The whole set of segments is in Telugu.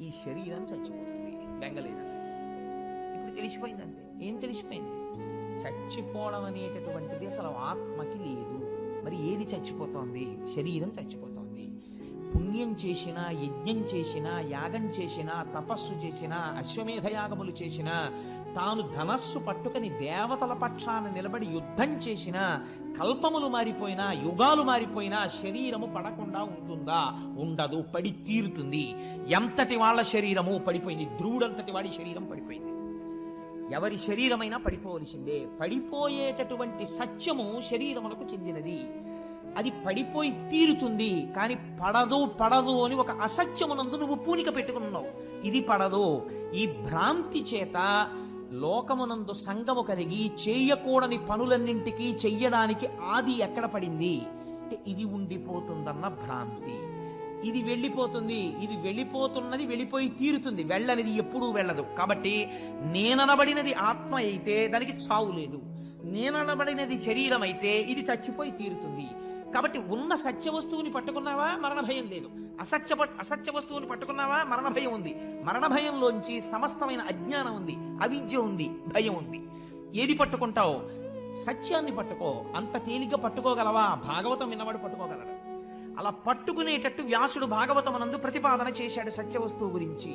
ఈ శరీరం చచ్చిపోతుంది, బెంగలేదు. ఇప్పుడు తెలిసిపోయిందంతే. ఏం తెలిసిపోయింది? చచ్చిపోవడం అనేటటువంటిది అసలు ఆత్మకి లేదు. మరి ఏది చచ్చిపోతోంది? శరీరం చచ్చిపోతోంది. పుణ్యం చేసినా, యజ్ఞం చేసినా, యాగం చేసినా, తపస్సు చేసినా, అశ్వమేధ యాగములు చేసినా, తాను ధనస్సు పట్టుకుని దేవతల పక్షాన నిలబడి యుద్ధం చేసినా, కల్పములు మారిపోయినా, యుగాలు మారిపోయినా శరీరము పడకుండా ఉంటుందా? ఉండదు, పడి తీరుతుంది. ఎంతటి వాళ్ళ శరీరము పడిపోయింది. ధ్రువుడంతటి వాడి శరీరం పడిపోయింది. ఎవరి శరీరమైనా పడిపోవలసిందే. పడిపోయేటటువంటి సత్యము శరీరములకు చెందినది. అది పడిపోయి తీరుతుంది. కానీ పడదు పడదు అని ఒక అసత్యమునందు నువ్వు పూనిక పెట్టుకున్నావు. ఇది పడదు. ఈ భ్రాంతి చేత లోకమునందు సంగము కలిగి చేయకూడని పనులన్నింటికీ చెయ్యడానికి ఆది ఎక్కడ పడింది అంటే ఇది ఉండిపోతుందన్న భ్రాంతి. ఇది వెళ్ళిపోతుంది, ఇది వెళ్ళిపోతున్నది వెళ్ళిపోయి తీరుతుంది. వెళ్ళనిది ఎప్పుడూ వెళ్ళదు. కాబట్టి నేననబడినది ఆత్మ అయితే దానికి చావు లేదు. నేననబడినది శరీరం అయితే ఇది చచ్చిపోయి తీరుతుంది. కాబట్టి ఉన్న సత్య వస్తువుని పట్టుకున్నావా మరణ భయం లేదు. అసత్య వస్తువుని పట్టుకున్నావా మరణ భయం ఉంది. మరణ భయంలోంచి సమస్తమైన అజ్ఞానం ఉంది, అవిద్య ఉంది, భయం ఉంది. ఏది పట్టుకుంటావు? సత్యాన్ని పట్టుకో. అంత తేలిగ్గా పట్టుకోగలవా? భాగవతం విన్నవాడు పట్టుకోగలడు. అలా పట్టుకునేటట్టు వ్యాసుడు భాగవతమునందు ప్రతిపాదన చేశాడు సత్య వస్తువు గురించి.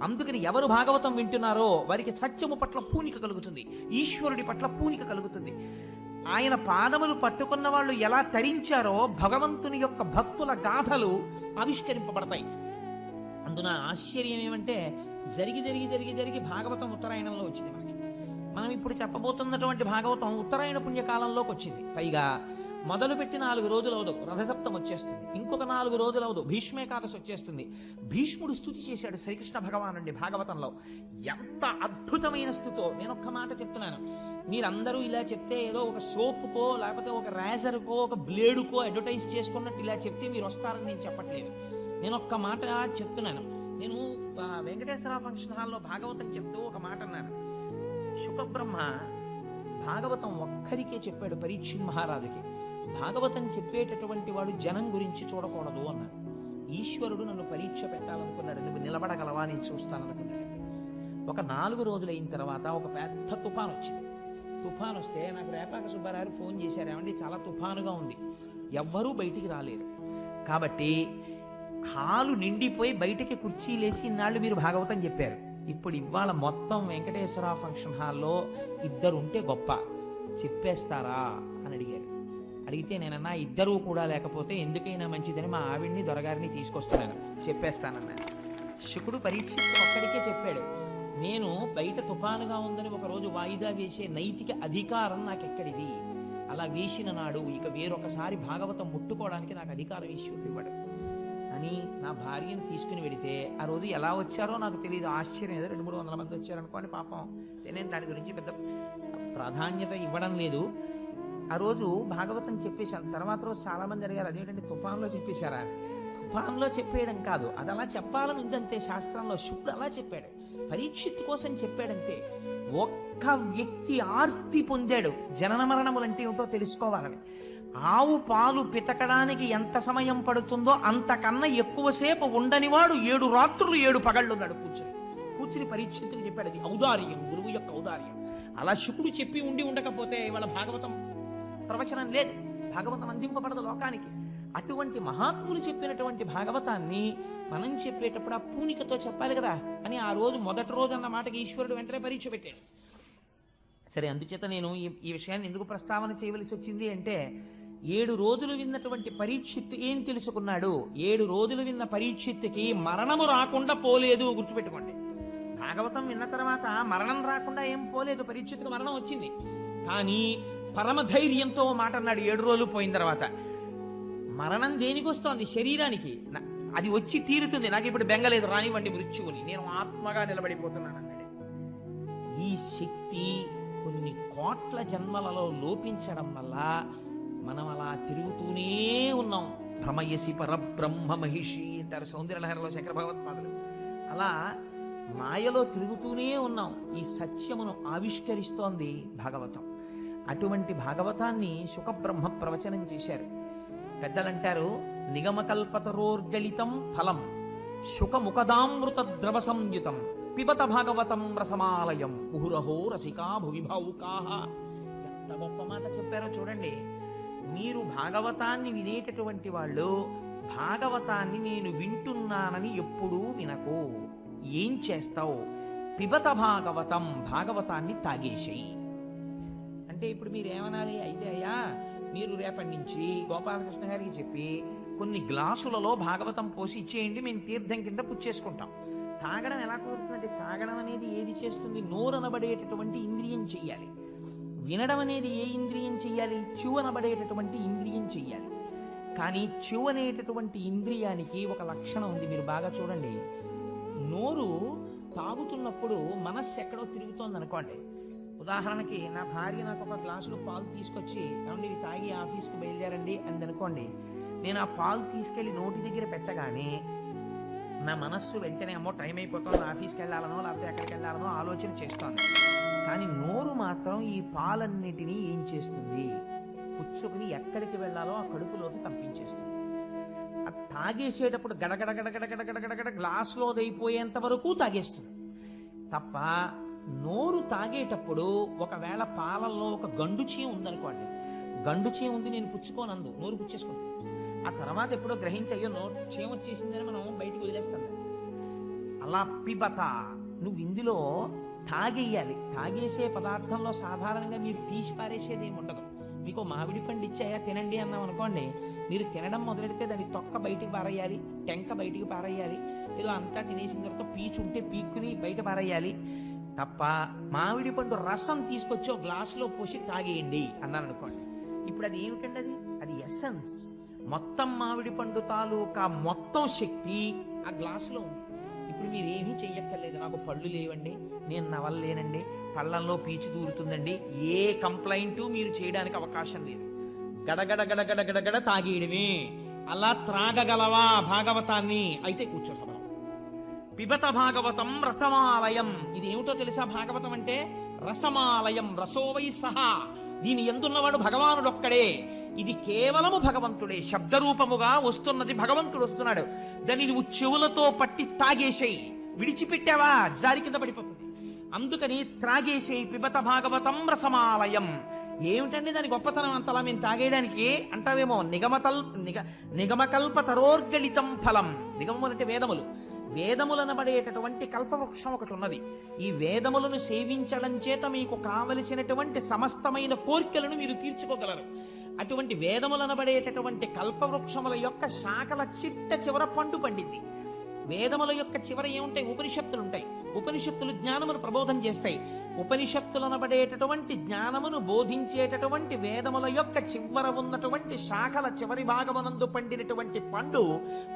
అందుకని ఎవరు భాగవతం వింటున్నారో వారికి సత్యము పట్ల పూనిక కలుగుతుంది, ఈశ్వరుడి పట్ల పూనిక కలుగుతుంది. ఆయన పాదములు పట్టుకున్న వాళ్ళు ఎలా తరించారో భగవంతుని యొక్క భక్తుల గాథలు ఆవిష్కరింపబడతాయి. అందున ఆశ్చర్యం ఏమంటే జరిగి జరిగి జరిగి జరిగి భాగవతం ఉత్తరాయణంలో వచ్చింది మనకి. మనం ఇప్పుడు చెప్పబోతున్నటువంటి భాగవతం ఉత్తరాయణ పుణ్యకాలంలోకి వచ్చింది. పైగా మొదలుపెట్టి 4 రోజులు అవదు రథసప్తం వచ్చేస్తుంది. ఇంకొక 4 రోజులు అవదు భీష్మేకాదశి వచ్చేస్తుంది. భీష్ముడు స్తుతి చేశాడు శ్రీకృష్ణ భగవానుడి భాగవతంలో. ఎంత అద్భుతమైన స్థుతో! నేను ఒక్క మాట చెప్తున్నాను. మీరందరూ ఇలా చెప్తే ఏదో ఒక సోపుకో లేకపోతే ఒక రేజర్కో ఒక బ్లేడుకో అడ్వర్టైజ్ చేసుకున్నట్టు ఇలా చెప్తే మీరు వస్తారని నేను చెప్పట్లేదు. నేను ఒక్క మాట చెప్తున్నాను. నేను వెంకటేశ్వర ఫంక్షన్ హాల్లో భాగవతం చెప్తూ ఒక మాట అన్నాను. శుకబ్రహ్మ భాగవతం ఒక్కరికే చెప్పాడు, పరీక్షిత్ మహారాజుకి. భాగవతం చెప్పేటటువంటి వాడు జనం గురించి చూడకూడదు అన్నాడు. ఈశ్వరుడు నన్ను పరీక్ష పెట్టాలనుకున్నాడు. నువ్వు నిలబడగలవా నేను చూస్తాననుకున్నాడు. ఒక 4 రోజులు అయిన తర్వాత ఒక పెద్ద తుఫాన్ వచ్చింది. తుఫాన్ వస్తే నాకు రేపాక సుబ్బారావు ఫోన్ చేశారు, ఏమండి చాలా తుఫానుగా ఉంది, ఎవ్వరూ బయటికి రాలేరు. కాబట్టి హాలు నిండిపోయి బయటికి కుర్చీలేసి ఇన్నాళ్ళు మీరు భాగవతం చెప్పారు. ఇప్పుడు ఇవాళ మొత్తం వెంకటేశ్వర ఫంక్షన్ హాల్లో 2 ఉంటే గొప్ప, చెప్పేస్తారా అని అడిగారు. అడిగితే నేనన్నా 2 కూడా లేకపోతే ఎందుకైనా మంచిదని మా ఆవిడ్ని దొరగారిని తీసుకొస్తున్నాను, చెప్పేస్తానన్నాను. శుకుడు పరీక్షిత్ ఒక్కడికే చెప్పాడు. నేను బయట తుఫానుగా ఉందని ఒకరోజు వాయిదా వేసే నైతిక అధికారం నాకెక్కడిది? అలా వేసిన నాడు ఇక వేరొకసారి భాగవతం ముట్టుకోవడానికి నాకు అధికారం ఈశ్వరుడు ఇవ్వడు అని నా భార్యను తీసుకుని వెడితే ఆ రోజు ఎలా వచ్చారో నాకు తెలియదు. ఆశ్చర్యం, ఏదో 200-300 మంది వచ్చారనుకోండి పాపం. నేను దాని గురించి పెద్ద ప్రాధాన్యత ఇవ్వడం లేదు. ఆ రోజు భాగవతం చెప్పేశాను. తర్వాత రోజు చాలా మంది అడిగారు, అదేంటంటే తుఫాన్లో చెప్పేశారా? తుఫాన్లో చెప్పేయడం కాదు, అది అలా చెప్పాలని ఉందంతే శాస్త్రంలో. శుక్రుడు అలా చెప్పాడు, పరీక్షిత్ కోసం చెప్పాడంతే. ఒక్క వ్యక్తి ఆర్తి పొందాడు జనన మరణములంటే ఏమిటో తెలుసుకోవాలని. ఆవు పాలు పితకడానికి ఎంత సమయం పడుతుందో అంతకన్నా ఎక్కువసేపు ఉండనివాడు 7 రాత్రులు 7 పగళ్ళున్నాడు కూర్చుని పరీక్షిత్తుకు చెప్పాడు. అది ఔదార్యం, గురువు యొక్క ఔదార్యం. అలా శుకుడు చెప్పి ఉండకపోతే ఇవాళ భాగవతం ప్రవచనం లేదు, భాగవతం అందింపబడదు లోకానికి. అటువంటి మహాత్ములు చెప్పినటువంటి భాగవతాన్ని మనం చెప్పేటప్పుడు ఆ పూనికతో చెప్పాలి కదా అని ఆ రోజు మొదటి రోజు అన్న మాటకి ఈశ్వరుడు వెంటనే పరీక్ష పెట్టాడు. సరే, అందుచేత నేను ఈ విషయాన్ని ఎందుకు ప్రస్తావన చేయవలసి వచ్చింది అంటే 7 రోజులు విన్నటువంటి పరీక్షిత్ ఏం తెలుసుకున్నాడు? 7 రోజులు విన్న పరీక్షిత్తుకి మరణము రాకుండా పోలేదు. గుర్తుపెట్టుకోండి, భాగవతం విన్న తర్వాత మరణం రాకుండా ఏం పోలేదు. పరీక్షిత్తుకు మరణం వచ్చింది, కానీ పరమధైర్యంతో మాట అన్నాడు 7 రోజులు పోయిన తర్వాత. మరణం దేనికి వస్తోంది? శరీరానికి. అది వచ్చి తీరుతుంది, నాకు ఇప్పుడు బెంగలేదు, రానివ్వండి మృత్యువుని, నేను ఆత్మగా నిలబడిపోతున్నాను అన్నాడు. ఈ శక్తి కొన్ని కోట్ల జన్మలలో లోపించడం వల్ల మనం అలా తిరుగుతూనే ఉన్నాం. భ్రమయసి పరబ్రహ్మ మహిషి అంటారు సౌందర్యలహరిలో శంకర భగవత్పాదులు. అలా మాయలో తిరుగుతూనే ఉన్నాం. ఈ సత్యమును ఆవిష్కరిస్తోంది భాగవతం. అటువంటి భాగవతాన్ని శుకబ్రహ్మ ప్రవచనం చేశారు. పెద్దలంటారు, నిగమకల్పతరోర్గళితం ఫలం శుకముఖదామృత ద్రవ సంయుతం పిబత భాగవతం రసమాలయం ముహురహో రసికా భువి భావుకాః. ఎంత గొప్ప మాట చెప్పారో చూడండి. మీరు భాగవతాన్ని వినేటటువంటి వాళ్ళు భాగవతాన్ని నేను వింటున్నానని ఎప్పుడూ వినకు. ఏం చేస్తావు? పిబత భాగవతం, భాగవతాన్ని తాగేసేయి. అంటే ఇప్పుడు మీరు ఏమనాలి? అయితే అయ్యా మీరు రేపటి నుంచి గోపాలకృష్ణ గారికి చెప్పి కొన్ని గ్లాసులలో భాగవతం పోసి ఇచ్చేయండి, మేము తీర్థం కింద పుచ్చేసుకుంటాం. తాగడం ఎలా కుదురుతుందంటే, తాగడం అనేది ఏది చేస్తుంది? నోరనబడేటటువంటి ఇంద్రియం చెయ్యాలి. వినడం అనేది ఏ ఇంద్రియం చెయ్యాలి? చెవనబడేటటువంటి ఇంద్రియం చెయ్యాలి. కానీ చెవు అనేటటువంటి ఇంద్రియానికి ఒక లక్షణం ఉంది, మీరు బాగా చూడండి. నోరు తాగుతున్నప్పుడు మనస్సు ఎక్కడో తిరుగుతోంది అనుకోండి. ఉదాహరణకి నా భార్య నాకు ఒక గ్లాసులో పాలు తీసుకొచ్చి ఏమండి ఇవి తాగి ఆఫీస్కి బయలుదేరండి అంది అనుకోండి. నేను ఆ పాలు తీసుకెళ్లి నోటి దగ్గర పెట్టగానే నా మనస్సు వెంటనే అమ్మో టైం అయిపోతుంది, ఆఫీస్కి వెళ్ళాలనో లేకపోతే ఎక్కడికి వెళ్ళాలనో ఆలోచన చేస్తోంది. కానీ నోరు మాత్రం ఈ పాలన్నిటినీ ఏం చేస్తుంది? పుచ్చుకుని ఎక్కడికి వెళ్ళాలో ఆ కడుపులోకి పంపించేస్తుంది. అది తాగేసేటప్పుడు గడగడ గడగడ గడగడ గడగడ గ్లాసులో అయిపోయేంత వరకు తాగేస్తుంది తప్ప, నోరు తాగేటప్పుడు ఒకవేళ పాలల్లో ఒక గండుచీ ఉందనుకోండి, గండుచీ ఉంది నేను పుచ్చుకోనందు, నోరు పుచ్చేసుకుంటాను. ఆ తర్వాత ఎప్పుడో గ్రహించి అయ్యో నోరు చీమ వచ్చేసిందని మనం బయటకు వదిలేస్తాం. అలా పిబత, నువ్వు ఇందులో తాగేయాలి. తాగేసే పదార్థంలో సాధారణంగా మీరు తీసి పారేసేది ఏమి ఉండదు. మీకు మామిడి పండు ఇచ్చాయా తినండి అన్నాం అనుకోండి, మీరు తినడం మొదలెడితే దాని తొక్క బయటికి పారేయాలి, టెంక బయటికి పారేయాలి, ఏదో అంతా తినేసిన తర్వాత పీచు ఉంటే పీక్కుని బయట పారేయాలి తప్ప, మామిడి పండు రసం తీసుకొచ్చి ఒక గ్లాసులో పోసి తాగేయండి అన్నాను అనుకోండి. ఇప్పుడు అది ఏమిటండి? అది ఎసెన్స్. మొత్తం మామిడి పండు తాలూకా మొత్తం శక్తి ఆ గ్లాసులో ఉంది. ఇప్పుడు మీరు ఏమీ చెయ్యక్కర్లేదు. నాకు పళ్ళు లేవండి, నేను నవలలేనండి, పళ్ళల్లో పీచు దూరుతుందండి, ఏ కంప్లైంట్ మీరు చేయడానికి అవకాశం లేదు. గడగడ గడగడ గడగడ తాగేయడమే. అలా త్రాగగలవా భాగవతాన్ని? అయితే కూర్చో సభలో. పిబత భాగవతం రసమాలయం. ఇది ఏమిటో తెలుసా? భాగవతం అంటే రసమాలయం, రసోవై సహా. దీని ఎందున్నవాడు భగవానుడొక్కడే. ఇది కేవలము భగవంతుడే. శబ్దరూపముగా వస్తున్నది భగవంతుడు వస్తున్నాడు. దాన్ని నువ్వు చెవులతో పట్టి తాగేసేయి. విడిచిపెట్టావా జారి కింద పడిపోతుంది. అందుకని త్రాగేసేయి. పిబత భాగవతం రసమాలయం. ఏమిటండి దాని గొప్పతనం అంతలా మేము తాగేయడానికి అంటావేమో. నిగమకల్ప తరోర్గళితం ఫలం. నిగమములు అంటే వేదములు. వేదములనబడేటటువంటి కల్పవృక్షం ఒకటి ఉన్నది. ఈ వేదములను సేవించడం చేత మీకు కావలసినటువంటి సమస్తమైన కోరికలను మీరు తీర్చుకోగలరు. అటువంటి వేదములనబడేటటువంటి కల్పవృక్షముల యొక్క శాఖల చిట్ట చివర పండు పండింది. వేదముల యొక్క చివర ఏముంటాయి? ఉపనిషత్తులు ఉంటాయి. ఉపనిషత్తులు జ్ఞానమును ప్రబోధం చేస్తాయి. ఉపనిషత్తులనబడేటటువంటి జ్ఞానమును బోధించేటటువంటి వేదముల యొక్క చివర ఉన్నటువంటి శాఖల చివరి భాగమునందు పండినటువంటి పండు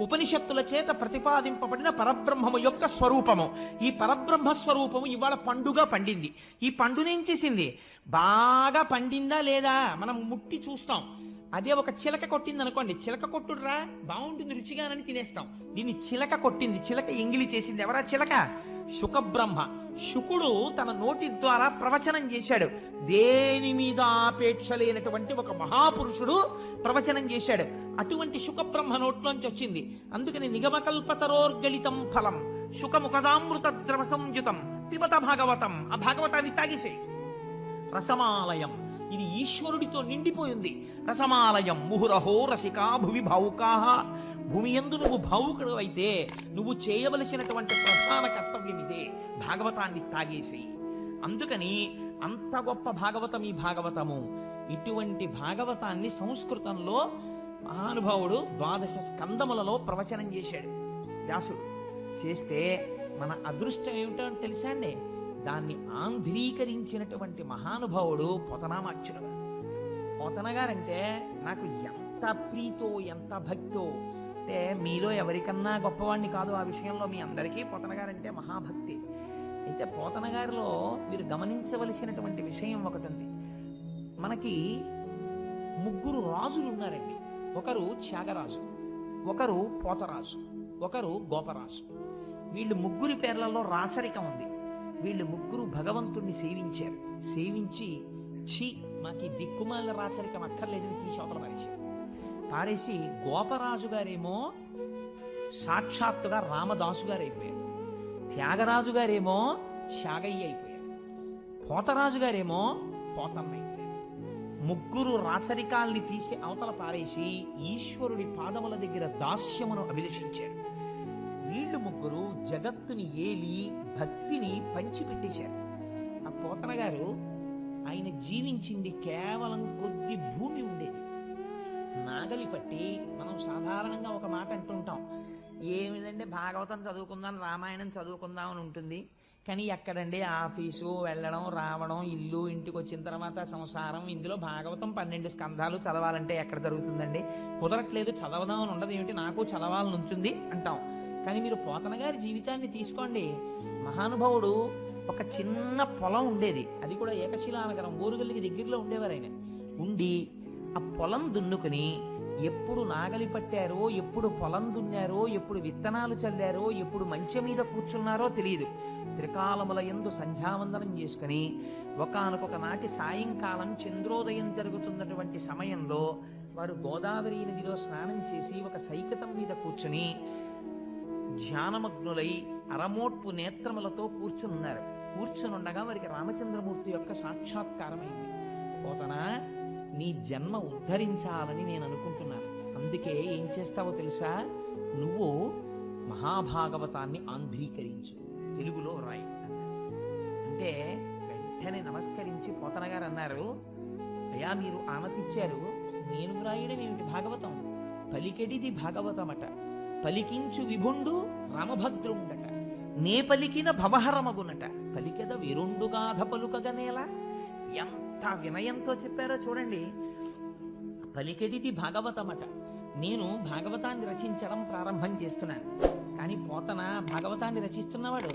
ఉపనిషత్తుల చేత ప్రతిపాదింపబడిన పరబ్రహ్మము యొక్క స్వరూపము. ఈ పరబ్రహ్మ స్వరూపము ఇవాళ పండుగా పండింది. ఈ పండునేం చేసింది? బాగా పండిందా లేదా మనం ముట్టి చూస్తాం. అదే ఒక చిలక కొట్టింది అనుకోండి, చిలక కొట్టుడురా బాగుంటుంది రుచిగానని తినేస్తాం. దీన్ని చిలక కొట్టింది, చిలక ఎంగిలి చేసింది. ఎవరా చిలక? శుకబ్రహ్మ. శుకుడు తన నోటి ద్వారా ప్రవచనం చేశాడు. దేని మీద ఆపేక్ష లేనటువంటి ఒక మహాపురుషుడు ప్రవచనం చేశాడు. అటువంటి శుకబ్రహ్మ నోట్లోంచి వచ్చింది. అందుకని నిగమకల్పతరోర్గళితం ఫలం శుకముఖదామృత ద్రవ సంయుతం పిబత భాగవతం. ఆ భాగవతాన్ని తాగేసే. రసమాలయం, ఇది ఈశ్వరుడితో నిండిపోయింది. రసమాలయం ముహురహో రసికా భువి భావుకాః. భూమి యందు నువ్వు భావుకుడు అయితే నువ్వు చేయవలసినటువంటి ప్రధాన కర్తవ్యం ఇదే, భాగవతాన్ని తాగేసేయి. అందుకని అంత గొప్ప భాగవతం ఈ భాగవతము. ఇటువంటి భాగవతాన్ని సంస్కృతంలో మహానుభావుడు 12 స్కందములలో ప్రవచనం చేశాడు వ్యాసుడు. చేస్తే మన అదృష్టం ఏమిటో తెలుసా అండి? దాన్ని ఆంధ్రీకరించినటువంటి మహానుభావుడు పోతనామాచ్యుడు. పోతన గారంటే నాకు ఎంత ప్రీతో ఎంత భక్తో. అంటే మీలో ఎవరికన్నా గొప్పవాడిని కాదు ఆ విషయంలో, మీ అందరికీ పోతన గారంటే మహాభక్తి. అయితే పోతన గారిలో మీరు గమనించవలసినటువంటి విషయం ఒకటి ఉంది. మనకి 3 రాజులు ఉన్నారండి. ఒకరు త్యాగరాజు, ఒకరు పోతరాజు, ఒకరు గోపరాజు. వీళ్ళు 3 పేర్లలో రాచరికం ఉంది. వీళ్ళు 3 భగవంతుణ్ణి సేవించారు. సేవించి ఛీ మాకు దిక్కుమాల రాచరికం అక్కర్లేదని తీసి అవతల పారేశారు. పారేసి గోపరాజు గారేమో సాక్షాత్తుగా రామదాసు గారు అయిపోయారు. త్యాగరాజు గారేమో త్యాగయ్య అయిపోయారు. పోతరాజు గారేమో పోతమ్మ అయిపోయారు. ముగ్గురు రాచరికాల్ని తీసి అవతల పారేసి ఈశ్వరుడి పాదముల దగ్గర దాస్యమును అభిలషించారు. వీళ్ళు ముగ్గురు జగత్తుని ఏలి భక్తిని పంచిపెట్టేశారు. ఆ పోతన గారు ఆయన జీవించింది కేవలం కొద్ది భూమి ఉండేది. నాగలి పట్టి మనం సాధారణంగా ఒక మాట అంటుంటాం, ఏమిటంటే భాగవతం చదువుకుందాం, రామాయణం చదువుకుందాం అని ఉంటుంది. కానీ ఎక్కడండి ఆఫీసు వెళ్ళడం రావడం, ఇల్లు, ఇంటికి వచ్చిన తర్వాత సంసారం, ఇందులో భాగవతం 12 స్కంధాలు చదవాలంటే ఎక్కడ జరుగుతుందండి? కుదరట్లేదు, చదవదామని ఉండదు, ఏమిటి నాకు చదవాలని ఉంటుంది అంటాం. కానీ మీరు పోతన గారి జీవితాన్ని తీసుకోండి. మహానుభావుడు ఒక చిన్న పొలం ఉండేది, అది కూడా ఏకశిలానగరం ఓరుగల్లికి దగ్గరలో ఉండేవారు ఆయన. ఉండి ఆ పొలం దున్నుకుని ఎప్పుడు నాగలి పట్టారో, ఎప్పుడు పొలం దున్నారో, ఎప్పుడు విత్తనాలు చల్లారో, ఎప్పుడు మంచె మీద కూర్చున్నారో తెలియదు. త్రికాలముల యందు సంధ్యావందనం చేసుకుని ఒకానొక నాటి సాయంకాలం చంద్రోదయం జరుగుతున్నటువంటి సమయంలో వారు గోదావరి నదిలో స్నానం చేసి ఒక సైకతం మీద కూర్చుని ధ్యానమగ్నులై అరమోట్పు నేత్రములతో కూర్చున్నారు. కూర్చునుండగా వారికి రామచంద్రమూర్తి యొక్క సాక్షాత్కారమైంది. పోతనా, నీ జన్మ ఉద్ధరించాలని నేను అనుకుంటున్నాను. అందుకే ఏం చేస్తావో తెలుసా? నువ్వు మహాభాగవతాన్ని ఆంధ్రీకరించు, తెలుగులో రాయి అంటే వెంటనే నమస్కరించి పోతన గారు అన్నారు, అయ్యా మీరు ఆనతిచ్చారు, నేను వ్రాయడం ఏమిటి భాగవతం? పలికెడిది భాగవతమట, పలికించు విభుండు రామభద్రుండట, నే పలికిన భవహరమగునట, పలికెద విరుండుగాధ పలుకగనేలా. ఎంత వినయంతో చెప్పారో చూడండి. పలికెడిది భాగవతమట, నేను భాగవతాన్ని రచించడం ప్రారంభం చేస్తున్నాను. కానీ పోతన భాగవతాన్ని రచిస్తున్నవాడు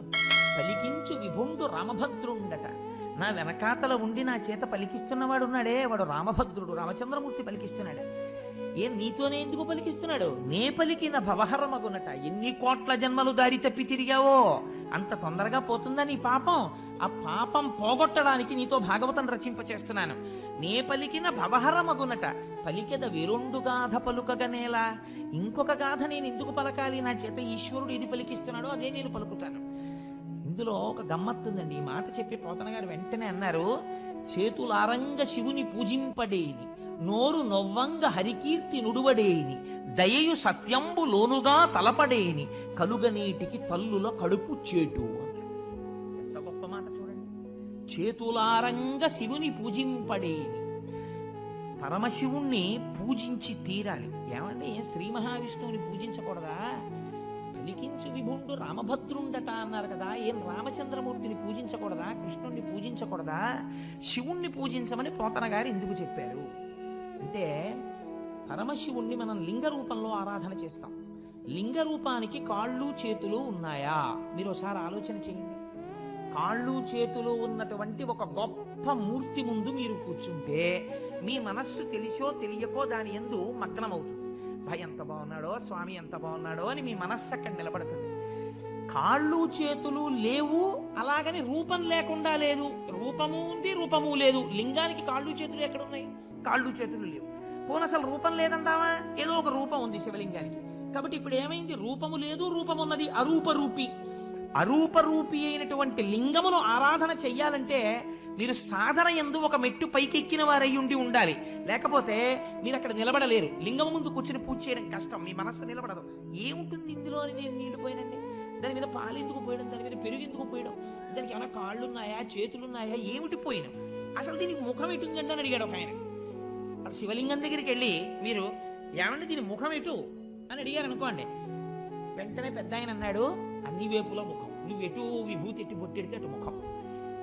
పలికించు విభుండు రామభద్రుండట, నా వెనకాతల ఉండి నా చేత పలికిస్తున్నవాడు ఉన్నాడే, వాడు రామభద్రుడు, రామచంద్రమూర్తి పలికిస్తున్నాడు. ఏం నీతోనే ఎందుకు పలికిస్తున్నాడు? నే పలికిన భవహరమగునట. ఎన్ని కోట్ల జన్మలు దారి తప్పి తిరిగావో అంత తొందరగా పోతుందా నీ పాపం? ఆ పాపం పోగొట్టడానికి నీతో భాగవతం రచింపచేస్తున్నాను. నే పలికిన భవహరమగునట, పలికెద విరుండు గాథ పలుకగనేలా. ఇంకొక గాథ నేను ఎందుకు పలకాలి? నా చేత ఈశ్వరుడు ఏది పలికిస్తున్నాడో అదే నేను పలుకుతాను. ఇందులో ఒక గమ్మత్తుందండి. ఈ మాట చెప్పి పోతన గారు వెంటనే అన్నారు, చేతులారంగ శివుని పూజింపడేని, నోరు నొవ్వంగ హరికీర్తి నుడువడేని, దయయు సత్యంబు లోనుగా తలపడేని, కలుగనీటికి తల్లుల కడుపు చేటు. ఎంత గొప్ప మాట చూడండి. చేతులారంగ శివుని పూజింపడేని, పరమశివుణ్ణి పూజించి తీరాలి. ఏమంటే శ్రీ మహావిష్ణువుని పూజించకూడదా? పలికించు విభుండు రామభద్రుండట అన్నారు కదా, ఏం రామచంద్రమూర్తిని పూజించకూడదా? కృష్ణుణ్ణి పూజించకూడదా? శివుణ్ణి పూజించమని పోతన గారు ఎందుకు చెప్పారు అంటే, పరమశివుణ్ణి మనం లింగ రూపంలో ఆరాధన చేస్తాం. లింగ రూపానికి కాళ్ళు చేతులు ఉన్నాయా? మీరు ఒకసారి ఆలోచన చేయండి. కాళ్ళు చేతులు ఉన్నటువంటి ఒక గొప్ప మూర్తి ముందు మీరు కూర్చుంటే మీ మనస్సు తెలిసో తెలియకో దాని యందు మగ్నమవుతుంది. భయ ఎంత బాగున్నాడో, స్వామి ఎంత బాగున్నాడో అని మీ మనస్సు అక్కడ నిలబడుతుంది. కాళ్ళు చేతులు లేవు, అలాగని రూపం లేకుండా లేదు. రూపము ఉంది, రూపము లేదు. లింగానికి కాళ్ళు చేతులు ఎక్కడున్నాయి? కాళ్ళు చేతులు లేవు. పోనీ అసలు రూపం లేదంటావా? ఏదో ఒక రూపం ఉంది శివలింగానికి. కాబట్టి ఇప్పుడు ఏమైంది? రూపము లేదు, రూపం ఉన్నది. అరూపరూపి. అరూపరూపి అయినటువంటి లింగమును ఆరాధన చెయ్యాలంటే మీరు సాధన యందు ఒక మెట్టు పైకెక్కిన వారై ఉండాలి. లేకపోతే మీరు అక్కడ నిలబడలేరు. లింగము ముందు కూర్చుని పూజ చేయడం కష్టం, మీ మనస్సు నిలబడదు. ఏముంటుంది ఇందులో అని నేను నీడిపోయానండి. దాని మీద పాలు ఎందుకు పోయడం, దాని మీద పెరుగు ఎందుకు పోయడం, దానికి ఏమైనా కాళ్ళున్నాయా చేతులున్నాయా, ఏమిటి పోయినాం? అసలు దీనికి ముఖం ఎటుందండి అని అడిగాడు ఒక ఆయన. శివలింగం దగ్గరికి వెళ్ళి మీరు ఏమంటే దీని ముఖం ఎటు అని అడిగారు అనుకోండి, వెంటనే పెద్ద ఆయన అన్నాడు, అన్ని వేపుల ముఖం, నువ్వు ఎటు విభూతి ఎట్టి బొట్టెడితే అటు ముఖం.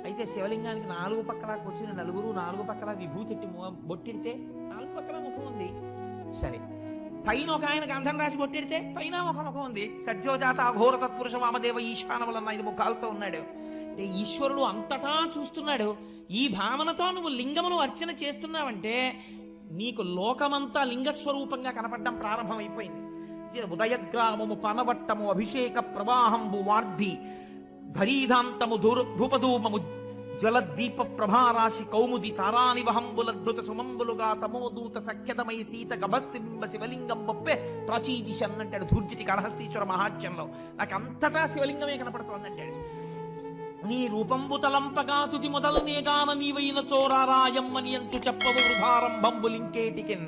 అయితే శివలింగానికి 4 పక్కల కూర్చుని నలుగురు 4 పక్కల విభూతి ఎట్టి బొట్టెడితే 4 పక్కల ముఖం ఉంది. సరే, పైన ఒక ఆయన గంధం రాసి బొట్టెడితే పైన ఒక ముఖం ఉంది. సజ్జోజాత అఘోర తత్పురుష వామదేవ ఈశానములన్న 5 ముఖాలతో ఉన్నాడు. అంటే ఈశ్వరుడు అంతటా చూస్తున్నాడు. ఈ భావనతో నువ్వు లింగమును అర్చన చేస్తున్నావంటే నీకు లోకమంతా లింగస్వరూపంగా కనపడడం ప్రారంభమైపోయింది. ఉదయగ్రామము పనవట్టము అభిషేక ప్రవాహంబు వార్ధి ధరీధాంతము ధూపధూమము జ్వలద్దీప ప్రభారాశి కౌముది తారానివహంబులద్భుత సుమంబులుగా తమోదూత సఖ్యతమై సీత గభస్తింబ శివలింగం బొప్పే ప్రాచీదిశన్ అంటాడు ధూర్జటి కాళహస్తీశ్వర మహాత్యంలో. నాకు అంతటా శివలింగమే కనపడుతోందంటాడు. నీ రూపంబు తలంపగా తుది మొదలు నేగాన నీవైన చోరారాయమ్మని అంచు చెప్పవు వృధారంభంబులింకేటికిన్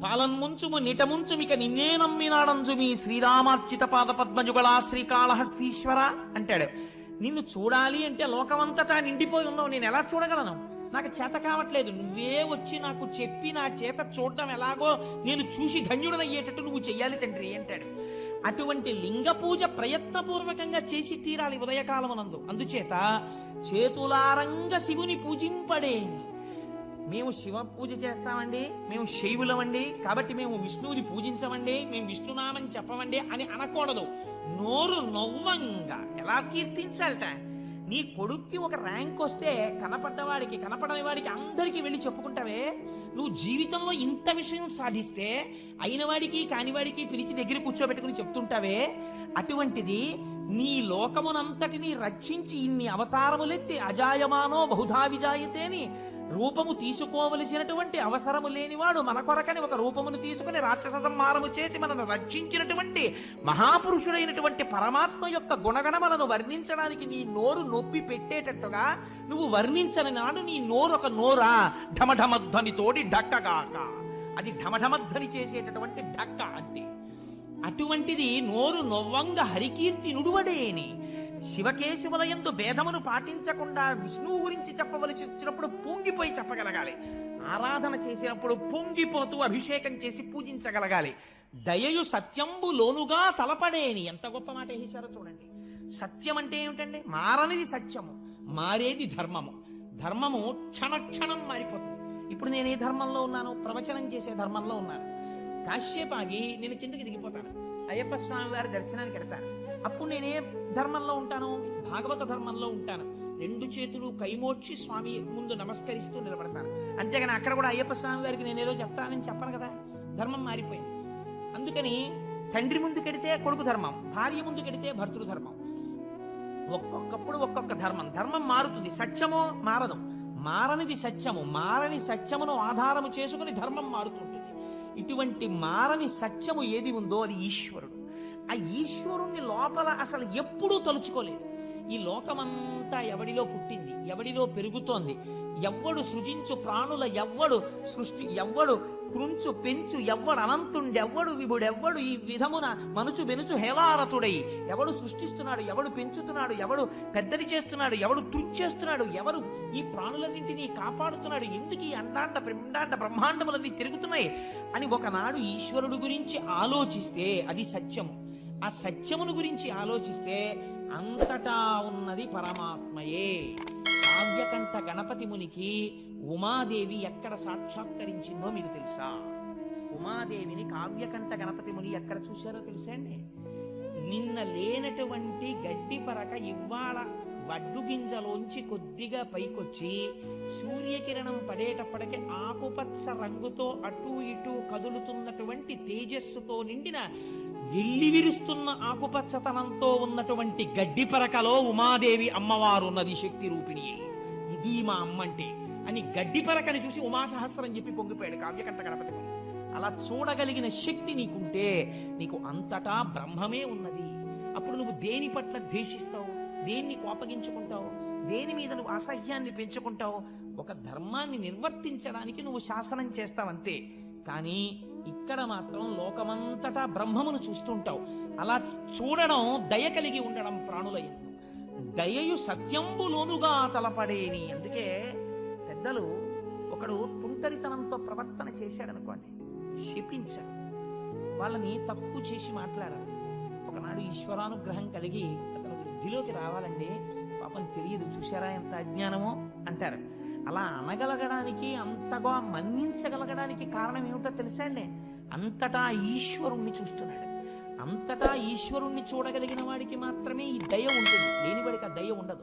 పాలన్ముంచుము నిటముంచుమిక నిన్నే నమ్మినాడంచు మీ శ్రీరామార్చిత పాద పద్మజుగళా శ్రీకాళహస్తీశ్వర అంటాడు. నిన్ను చూడాలి అంటే లోకమంతటా నిండిపోయి ఉన్నావు, నేను ఎలా చూడగలను? నాకు చేత కావట్లేదు. నువ్వే వచ్చి నాకు చెప్పి నా చేత చూడడం ఎలాగో నేను చూసి ధన్యుడనయ్యేటట్టు నువ్వు చెయ్యాలి తండ్రి అంటాడు. అటువంటి లింగ పూజ ప్రయత్నపూర్వకంగా చేసి తీరాలి ఉదయకాలమునందు. అందుచేత చేతులారంగ శివుని పూజింపడే. మేము శివ పూజ చేస్తామండి, మేము శైవులమండి, కాబట్టి మేము విష్ణువుని పూజించమండి, మేము విష్ణునామం చెప్పమండి అని అనకూడదు. నోరు నవ్వంగా ఎలా కీర్తించాలట. నీ కొడుక్కి ఒక ర్యాంక్ వస్తే కనపడ్డవాడికి కనపడని వాడికి అందరికీ వెళ్ళి చెప్పుకుంటావే. నువ్వు జీవితంలో ఇంత విషయం సాధిస్తే అయిన వాడికి కానివాడికి పిలిచి దగ్గర కూర్చోబెట్టుకుని చెప్తుంటావే. అటువంటిది నీ లోకమునంతటిని రక్షించి ఇన్ని అవతారములెత్తి అజాయమానో బహుధా విజాయతే అని రూపము తీసుకోవలసినటువంటి అవసరము లేనివాడు మన కొరకని ఒక రూపమును తీసుకుని రాక్షస సంహారము చేసి మనను రక్షించినటువంటి మహాపురుషుడైనటువంటి పరమాత్మ యొక్క గుణగణములను వర్ణించడానికి నీ నోరు నొప్పి పెట్టేటట్టుగా నువ్వు వర్ణించని నాడు నీ నోరు ఒక నోరా ఢమఢమధ్వనితోటి ఢక్కగాక. అది ఢమఢమధ్వని చేసేటటువంటి ఢక్క అంతే. అటువంటిది నోరు నొవ్వంగ హరికీర్తి నుడువడేని. శివకేశవులయందు భేదమును పాటించకుండా విష్ణువు గురించి చెప్పవలసి వచ్చినప్పుడు పొంగిపోయి చెప్పగలగాలి. ఆరాధన చేసినప్పుడు పొంగిపోతూ అభిషేకం చేసి పూజించగలగాలి. దయయు సత్యంబు లోనుగా తలపడేని. ఎంత గొప్ప మాట వేశారో చూడండి. సత్యం అంటే ఏమిటండి? మారనిది సత్యము, మారేది ధర్మము. ధర్మము క్షణక్షణం మారిపోతుంది. ఇప్పుడు నేను ఏ ధర్మంలో ఉన్నాను? ప్రవచనం చేసే ధర్మంలో ఉన్నాను. కాశ్యప్ ఆగి నేను కిందకి దిగిపోతాను, అయ్యప్ప స్వామి వారి దర్శనానికి వెడతాను. అప్పుడు నేనే ధర్మంలో ఉంటాను? భాగవత ధర్మంలో ఉంటాను. రెండు చేతులు కైమోడ్చి స్వామి ముందు నమస్కరిస్తూ నిలబడతాను. అంతేగాని అక్కడ కూడా అయ్యప్ప స్వామి వారికి నేనేదో చెప్తానని చెప్పను కదా. ధర్మం మారిపోయింది. అందుకని తండ్రి ముందు కెడితే కొడుకు ధర్మం, భార్య ముందు కెడితే భర్తృ ధర్మం. ఒక్కొక్కప్పుడు ఒక్కొక్క ధర్మం. ధర్మం మారుతుంది, సత్యము మారదు. మారనిది సత్యము. మారని సత్యమును ఆధారము చేసుకుని ధర్మం మారుతుంటుంది. ఇటువంటి మారని సత్యము ఏది ఉందో అది ఈశ్వరుడు. ఆ ఈశ్వరుణ్ణి లోపల అసలు ఎప్పుడూ తలుచుకోలేదు. ఈ లోకమంతా ఎవడిలో పుట్టింది, ఎవడిలో పెరుగుతోంది, ఎవ్వడు సృజించు ప్రాణుల ఎవ్వడు సృష్టి, ఎవ్వడు త్రుంచు పెంచు, ఎవ్వడు అనంతుండెవ్వడు విభుడెవ్వడు ఈ విధమున మనుచు బెనుచు హేలారతుడై ఎవడు సృష్టిస్తున్నాడు, ఎవడు పెంచుతున్నాడు, ఎవడు పెద్దది చేస్తున్నాడు, ఎవడు త్రుంచేస్తున్నాడు, ఎవరు ఈ ప్రాణులన్నింటినీ కాపాడుతున్నాడు, ఎందుకు ఈ అండాండ పిండాండ బ్రహ్మాండములన్నీ తిరుగుతున్నాయి అని ఒకనాడు ఈశ్వరుడు గురించి ఆలోచిస్తే అది సత్యము. ఆ సత్యమును గురించి ఆలోచిస్తే అంతటా ఉన్నది పరమాత్మయే. కావ్యకంఠ గణపతి మునికి ఉమాదేవి ఎక్కడ సాక్షాత్కరించిందో మీకు తెలుసా? ఉమాదేవిని కావ్యకంఠ గణపతి ముని ఎక్కడ చూశారో తెలుసా అండి? నిన్న లేనటువంటి గడ్డి పరక ఇవాళ వడ్డు గింజలోంచి కొద్దిగా పైకొచ్చి సూర్యకిరణం పడేటప్పటికి ఆకుపచ్చ రంగుతో అటూ ఇటూ కదులుతున్నటువంటి తేజస్సుతో నిండిన వెళ్ళి విరుస్తున్న ఆకుపచ్చతనంతో ఉన్నటువంటి గడ్డి పరకలో ఉమాదేవి అమ్మవారు ఉన్నది, శక్తి రూపిణి. ఇది మా అమ్మంటే అని గడ్డి పరకని చూసి ఉమాసహస్రం చెప్పి పొంగిపోయాడు కావ్యకంఠ గణపతి. అలా చూడగలిగిన శక్తి నీకుంటే నీకు అంతటా బ్రహ్మమే ఉన్నది. అప్పుడు నువ్వు దేని పట్ల ద్వేషిస్తావు, దేన్ని కోపగించుకుంటావు, దేని మీద నువ్వు అసహ్యాన్ని పెంచుకుంటావు? ఒక ధర్మాన్ని నిర్వర్తించడానికి నువ్వు శాసనం చేస్తావంతే. కానీ ఇక్కడ మాత్రం లోకమంతటా బ్రహ్మమును చూస్తుంటావు. అలా చూడడం దయ కలిగి ఉండడం ప్రాణుల యందు. దయయు సత్యంబులోనుగా తలపడేని. అందుకే పెద్దలు ఒకడు తుంటరితనంతో ప్రవర్తన చేశాడనుకోండి, శపించాడు, వాళ్ళని తప్పు చేసి మాట్లాడాలి. ఒకనాడు ఈశ్వరానుగ్రహం కలిగి అతను వృద్ధిలోకి రావాలండి, పాపం తెలియదు, చూశారా ఎంత అజ్ఞానమో అంటారు. అలా అనగలగడానికి, అంతగా మన్నించగలగడానికి కారణం ఏమిటో తెలుసా అండి? అంతటా ఈశ్వరుణ్ణి చూస్తున్నాడు. అంతటా ఈశ్వరుణ్ణి చూడగలిగిన వాడికి మాత్రమే ఈ దయ ఉంటుంది, లేనివాడికి ఆ దయ ఉండదు.